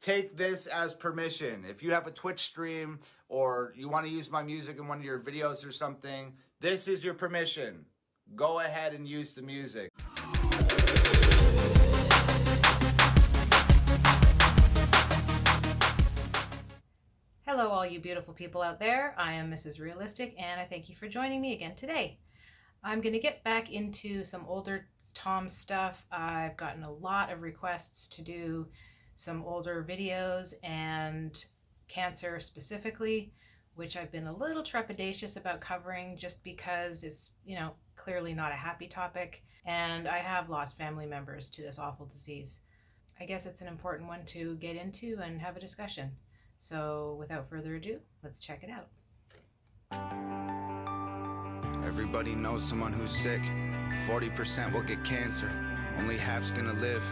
take this as permission. If you have a Twitch stream or you want to use my music in one of your videos or something, this is your permission. Go ahead and use the music. Hello all you beautiful people out there. I am Mrs. Realistic and I thank you for joining me again today. I'm going to get back into some older Tom stuff. I've gotten a lot of requests to do some older videos and cancer specifically, which I've been a little trepidatious about covering just because it's, clearly not a happy topic, and I have lost family members to this awful disease. I guess it's an important one to get into and have a discussion. So without further ado, let's check it out. Everybody knows someone who's sick. 40% will get cancer. Only half's gonna live.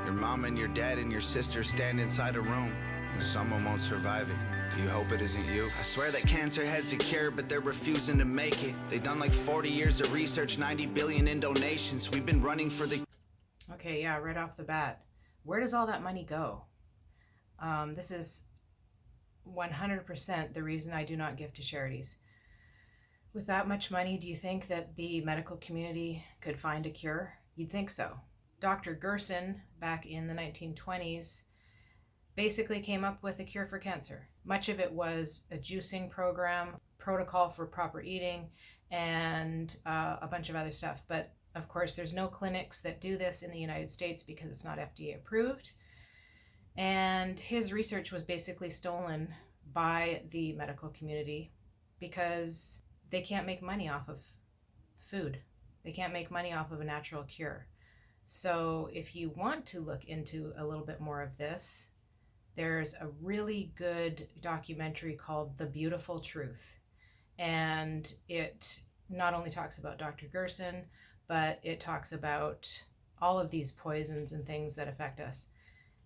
Your mom and your dad and your sister stand inside a room, and someone won't survive it. Do you hope it isn't you? I swear that cancer has a cure, but they're refusing to make it. They've done like 40 years of research, 90 billion in donations. We've been running for the... Okay, yeah, right off the bat. Where does all that money go? This is 100% the reason I do not give to charities. With that much money, do you think that the medical community could find a cure? You'd think so. Dr. Gerson, back in the 1920s, basically came up with a cure for cancer. Much of it was a juicing program, protocol for proper eating, and a bunch of other stuff. But of course, there's no clinics that do this in the United States because it's not FDA approved. And his research was basically stolen by the medical community because they can't make money off of food. They can't make money off of a natural cure. So if you want to look into a little bit more of this, there's a really good documentary called The Beautiful Truth. And it not only talks about Dr. Gerson, but it talks about all of these poisons and things that affect us.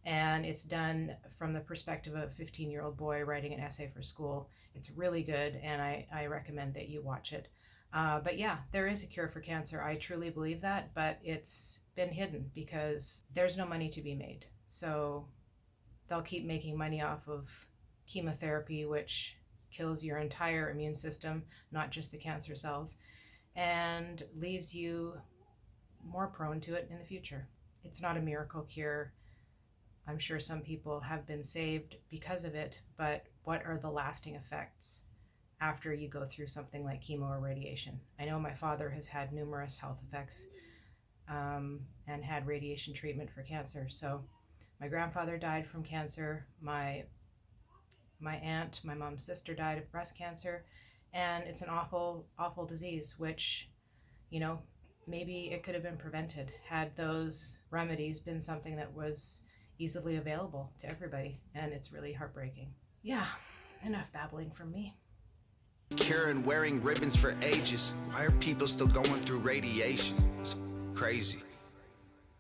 And it's done from the perspective of a 15-year-old boy writing an essay for school. It's really good, and I recommend that you watch it. But yeah, there is a cure for cancer. I truly believe that, but it's been hidden because there's no money to be made. So they'll keep making money off of chemotherapy, which kills your entire immune system, not just the cancer cells, and leaves you more prone to it in the future. It's not a miracle cure. I'm sure some people have been saved because of it, but what are the lasting effects after you go through something like chemo or radiation? I know my father has had numerous health effects and had radiation treatment for cancer. So my grandfather died from cancer. My aunt, my mom's sister, died of breast cancer. And it's an awful, awful disease, which, maybe it could have been prevented had those remedies been something that was easily available to everybody. And it's really heartbreaking. Yeah, enough babbling from me. Cure and wearing ribbons for ages. Why are people still going through radiation? It's crazy.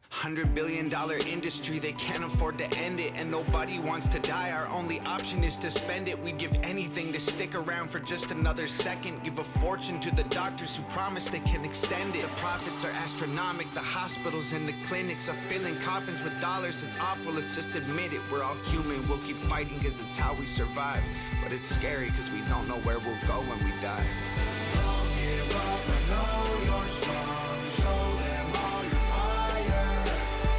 $100 billion industry, they can't afford to end it, and nobody wants to die. Our only option is to spend it. We'd give anything to stick around for just another second. Give a fortune to the doctors who promise they can extend it. The profits are astronomical. The hospitals and the clinics are filling coffins with dollars. It's awful, let's just admit it. We're all human, we'll keep fighting because it's how we survive. But it's scary because we don't know where we'll go when we die. Don't give up, I know you're strong. Show them all your fire.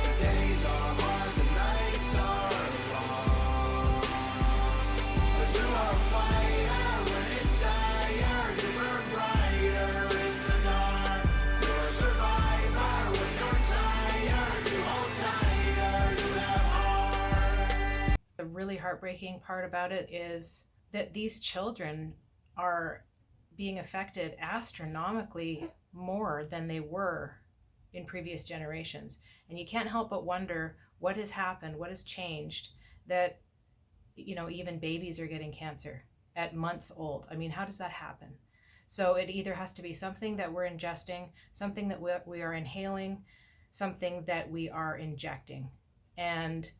The days are hard, the nights are long. But you are a fighter when it's dire. You burn brighter in the dark. You're a survivor when you're tired. You hold tighter, you have heart. The really heartbreaking part about it is that these children are being affected astronomically more than they were in previous generations. And you can't help but wonder what has happened, what has changed, that, even babies are getting cancer at months old. I mean, how does that happen? So it either has to be something that we're ingesting, something that we are inhaling, something that we are injecting. And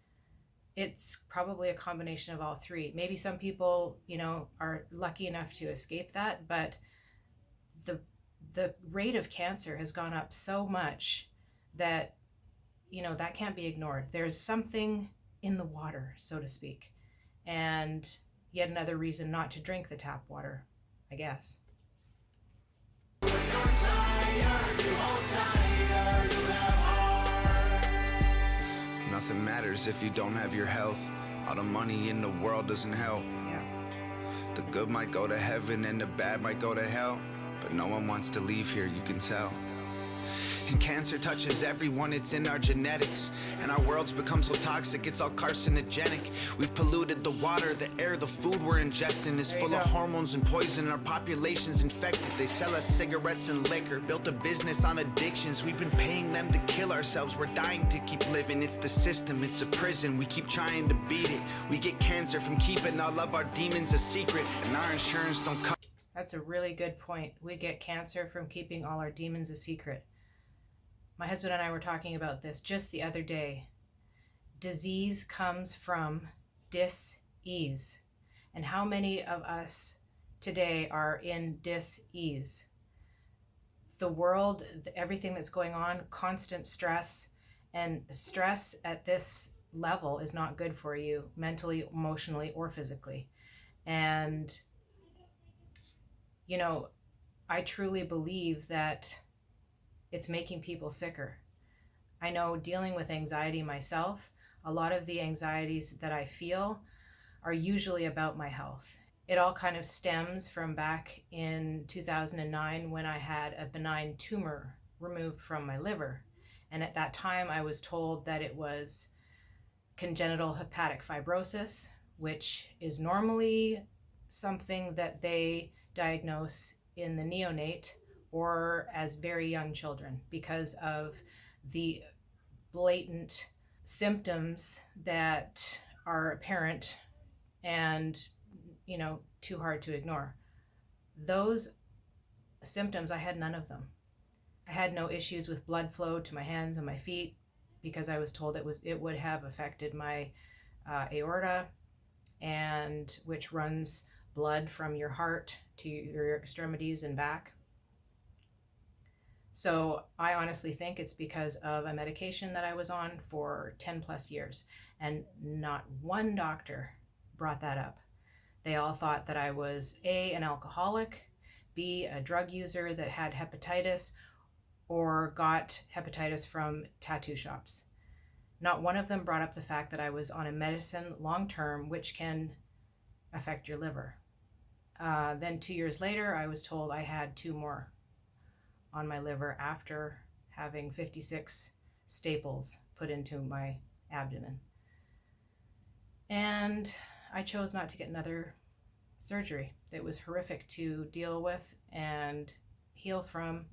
it's probably a combination of all three. Maybe some people, are lucky enough to escape that, but the rate of cancer has gone up so much that, that can't be ignored. There's something in the water, so to speak. And yet another reason not to drink the tap water, I guess. Nothing matters if you don't have your health. All the money in the world doesn't help. Yeah. The good might go to heaven and the bad might go to hell, but no one wants to leave here, you can tell. And cancer touches everyone, it's in our genetics. And our world's become so toxic, it's all carcinogenic. We've polluted the water, the air, the food we're ingesting is full of hormones and poison. Our population's infected. They sell us cigarettes and liquor, built a business on addictions. We've been paying them to kill ourselves. We're dying to keep living. It's the system, it's a prison. We keep trying to beat it. We get cancer from keeping all of our demons a secret. And our insurance don't cover. That's a really good point. We get cancer from keeping all our demons a secret. My husband and I were talking about this just the other day. Disease comes from dis-ease. And how many of us today are in dis-ease? The world, everything that's going on, constant stress, and stress at this level is not good for you mentally, emotionally, or physically. And, you know, I truly believe that it's making people sicker. I know dealing with anxiety myself, a lot of the anxieties that I feel are usually about my health. It all kind of stems from back in 2009 when I had a benign tumor removed from my liver. And at that time I was told that it was congenital hepatic fibrosis, which is normally something that they diagnose in the neonate or as very young children because of the blatant symptoms that are apparent and, you know, too hard to ignore. Those symptoms, I had none of them. I had no issues with blood flow to my hands and my feet because I was told it would have affected my aorta, and which runs blood from your heart to your extremities and back. So I honestly think it's because of a medication that I was on for 10 plus years, and not one doctor brought that up. They all thought that I was A, an alcoholic, B, a drug user that had hepatitis or got hepatitis from tattoo shops. Not one of them brought up the fact that I was on a medicine long-term which can affect your liver. Then 2 years later, I was told I had 2 more on my liver after having 56 staples put into my abdomen. And I chose not to get another surgery. It was horrific to deal with and heal from.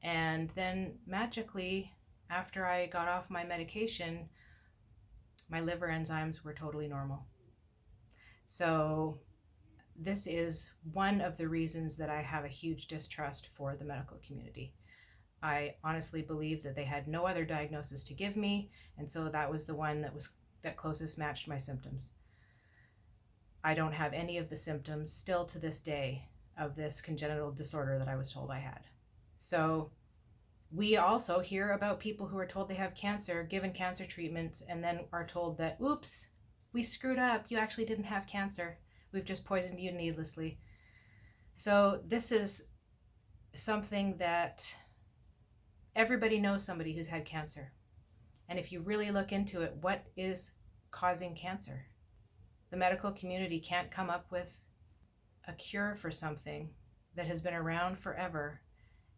And then magically, after I got off my medication, my liver enzymes were totally normal. So this is one of the reasons that I have a huge distrust for the medical community. I honestly believe that they had no other diagnosis to give me, and so that was the one that closest matched my symptoms. I don't have any of the symptoms still to this day of this congenital disorder that I was told I had. So we also hear about people who are told they have cancer, given cancer treatments, and then are told that, oops, we screwed up, you actually didn't have cancer. We've just poisoned you needlessly. So this is something that everybody knows somebody who's had cancer. And if you really look into it, what is causing cancer? The medical community can't come up with a cure for something that has been around forever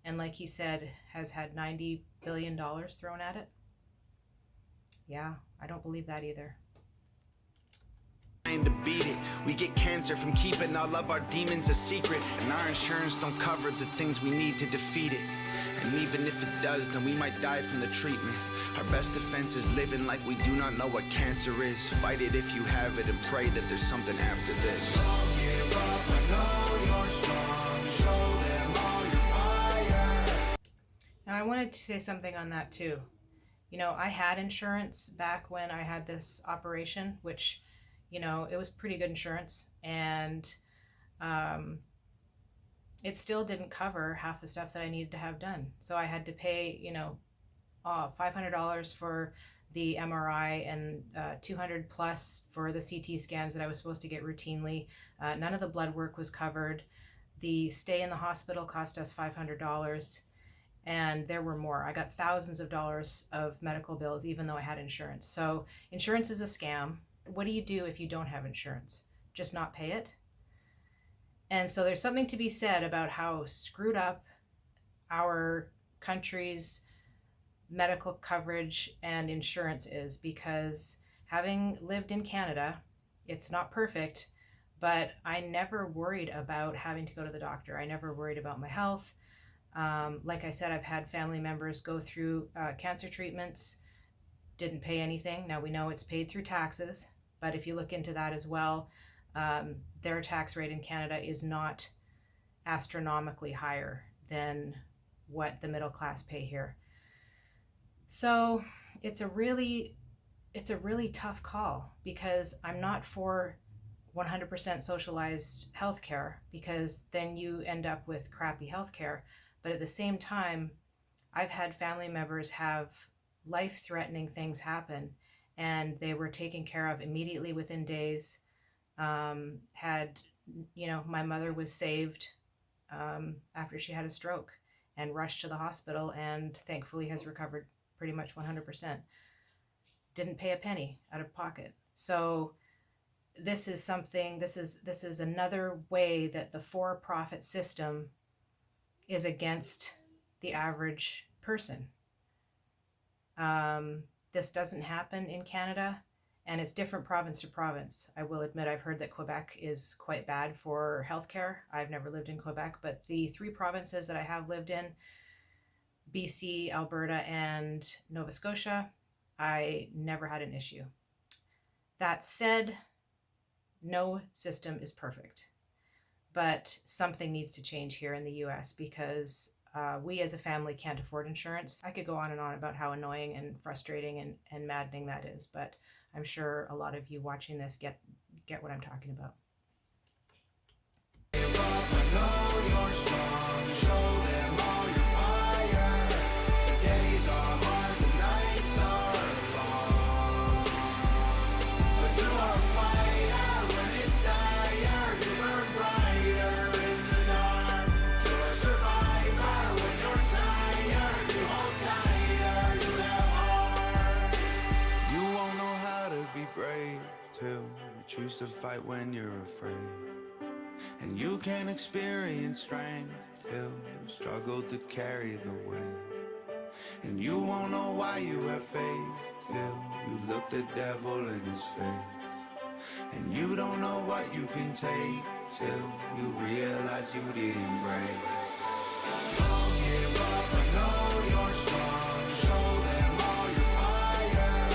and, like he said, has had $90 billion thrown at it. Yeah, I don't believe that either. To beat it, we get cancer from keeping all of our demons a secret, and our insurance don't cover the things we need to defeat it. And even if it does, then we might die from the treatment. Our best defense is living like we do not know what cancer is. Fight it if you have it and pray that there's something after this. Don't give up, I know you're strong. Show them all your fire. Now I wanted to say something on that too. You know, I had insurance back when I had this operation, which, you know, it was pretty good insurance, and it still didn't cover half the stuff that I needed to have done. So I had to pay, you know, $500 for the MRI and 200 plus for the CT scans that I was supposed to get routinely. None of the blood work was covered. The stay in the hospital cost us $500, and there were more. I got thousands of dollars of medical bills, even though I had insurance. So insurance is a scam. What do you do if you don't have insurance? Just not pay it? And so there's something to be said about how screwed up our country's medical coverage and insurance is, because having lived in Canada, it's not perfect, but I never worried about having to go to the doctor. I never worried about my health. Like I said, I've had family members go through cancer treatments, didn't pay anything. Now we know it's paid through taxes, but if you look into that as well, their tax rate in Canada is not astronomically higher than what the middle class pay here. So it's a really tough call, because I'm not for 100% socialized healthcare, because then you end up with crappy healthcare. But at the same time, I've had family members have life-threatening things happen, and they were taken care of immediately within days. My mother was saved after she had a stroke and rushed to the hospital, and thankfully has recovered pretty much 100%. Didn't pay a penny out of pocket. So this is another way that the for-profit system is against the average person. This doesn't happen in Canada, and it's different province to province. I will admit, I've heard that Quebec is quite bad for healthcare. I've never lived in Quebec, but the 3 provinces that I have lived in, BC, Alberta, and Nova Scotia, I never had an issue. That said, no system is perfect, but something needs to change here in the US, because we as a family can't afford insurance. I could go on and on about how annoying and frustrating and maddening that is, but I'm sure a lot of you watching this get what I'm talking about. Choose to fight when you're afraid, and you can experience strength till you struggle to carry the weight, and you won't know why you have faith till you look the devil in his face, and you don't know what you can take till you realize you didn't break. Don't give up, I know you're strong. Show them all your fire.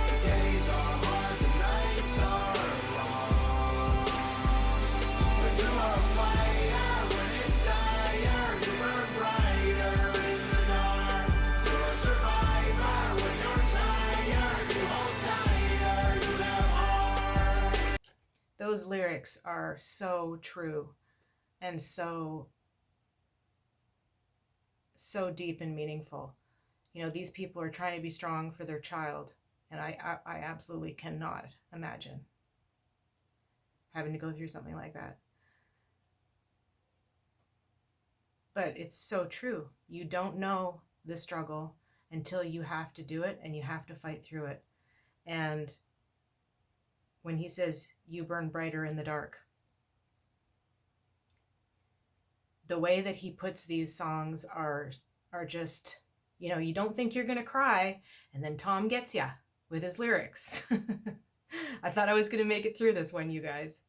The days are hard, the nights are long, but you are a fighter when it's dire. You burn brighter in the dark. You're a survivor when you're tired. You hold tighter, you have heart. Those lyrics are so true and so deep and meaningful. You know, these people are trying to be strong for their child, and I absolutely cannot imagine having to go through something like that. But it's so true. You don't know the struggle until you have to do it, and you have to fight through it. And when he says you burn brighter in the dark, the way that he puts these songs are just, you know, you don't think you're gonna cry, and then Tom gets ya with his lyrics. I thought I was gonna make it through this one, you guys.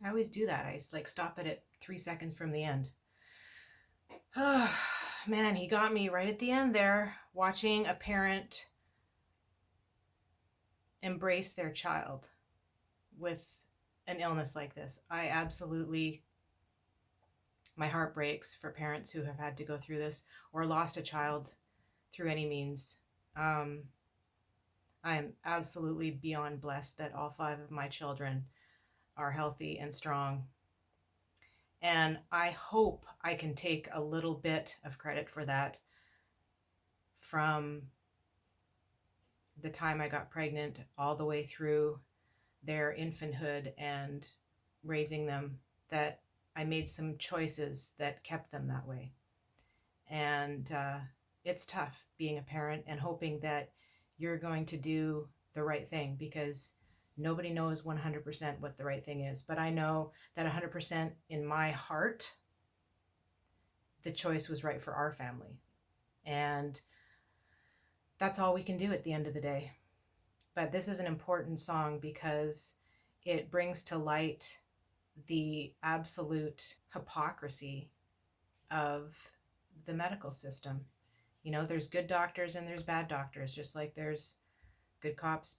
I always do that. I like stop it at 3 seconds from the end. Oh, man, he got me right at the end there, watching a parent embrace their child with an illness like this. I absolutely My heart breaks for parents who have had to go through this or lost a child through any means. I am absolutely beyond blessed that all 5 of my children are healthy and strong. And I hope I can take a little bit of credit for that from the time I got pregnant all the way through their infanthood and raising them, that I made some choices that kept them that way. And it's tough being a parent and hoping that you're going to do the right thing, because nobody knows 100% what the right thing is. But I know that 100% in my heart, the choice was right for our family. And that's all we can do at the end of the day. But this is an important song because it brings to light the absolute hypocrisy of the medical system. You know, there's good doctors and there's bad doctors, just like there's good cops,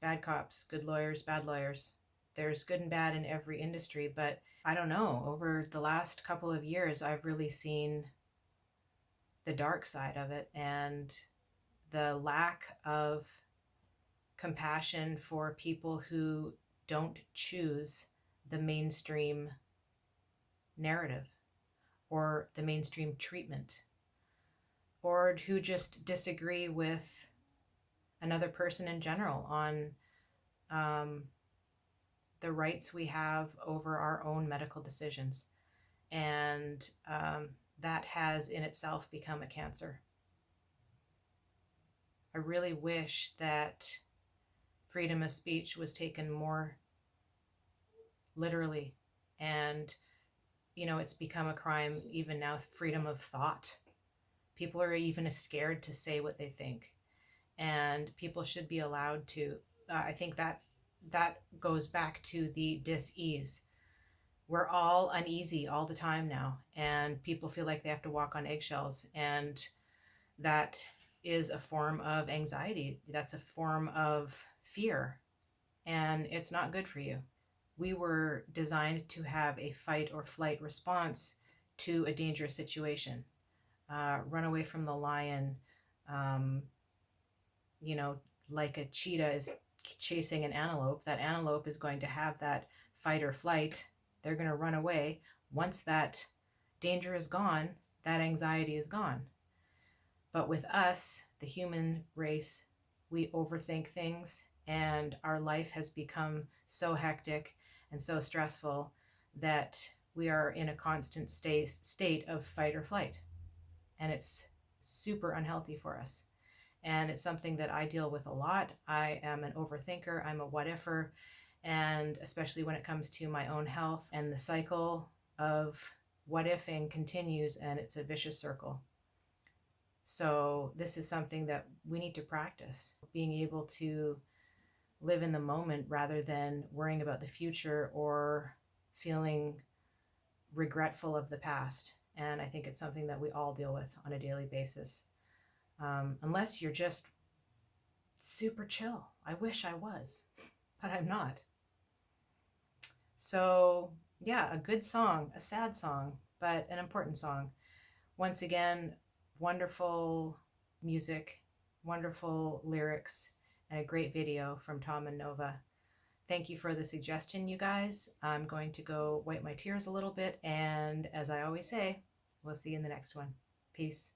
good lawyers, bad lawyers. There's good and bad in every industry. But I don't know, over the last couple of years, I've really seen the dark side of it and the lack of compassion for people who don't choose the mainstream narrative or the mainstream treatment, or who just disagree with another person in general on the rights we have over our own medical decisions. And that has in itself become a cancer. I really wish that freedom of speech was taken more literally. And, you know, it's become a crime even now, freedom of thought. People are even scared to say what they think. And people should be allowed to. I think that goes back to the dis-ease. We're all uneasy all the time now, and people feel like they have to walk on eggshells. And that is a form of anxiety. That's a form of fear. And it's not good for you. We were designed to have a fight or flight response to a dangerous situation. Run away from the lion, you know, like a cheetah is chasing an antelope. That antelope is going to have that fight or flight. They're going to run away. Once that danger is gone, that anxiety is gone. But with us, the human race, we overthink things, and our life has become so hectic and so stressful that we are in a constant state of fight or flight. And it's super unhealthy for us. And it's something that I deal with a lot. I am an overthinker. I'm a what-ifer. And especially when it comes to my own health, and the cycle of what-ifing continues, and it's a vicious circle. So this is something that we need to practice, being able to live in the moment rather than worrying about the future or feeling regretful of the past. And I think it's something that we all deal with on a daily basis. Unless you're just super chill. I wish I was, but I'm not. So yeah, a good song, a sad song, but an important song. Once again, wonderful music, wonderful lyrics, and a great video from Tom and Nova. Thank you for the suggestion, you guys. I'm going to go wipe my tears a little bit, and as I always say, we'll see you in the next one. Peace.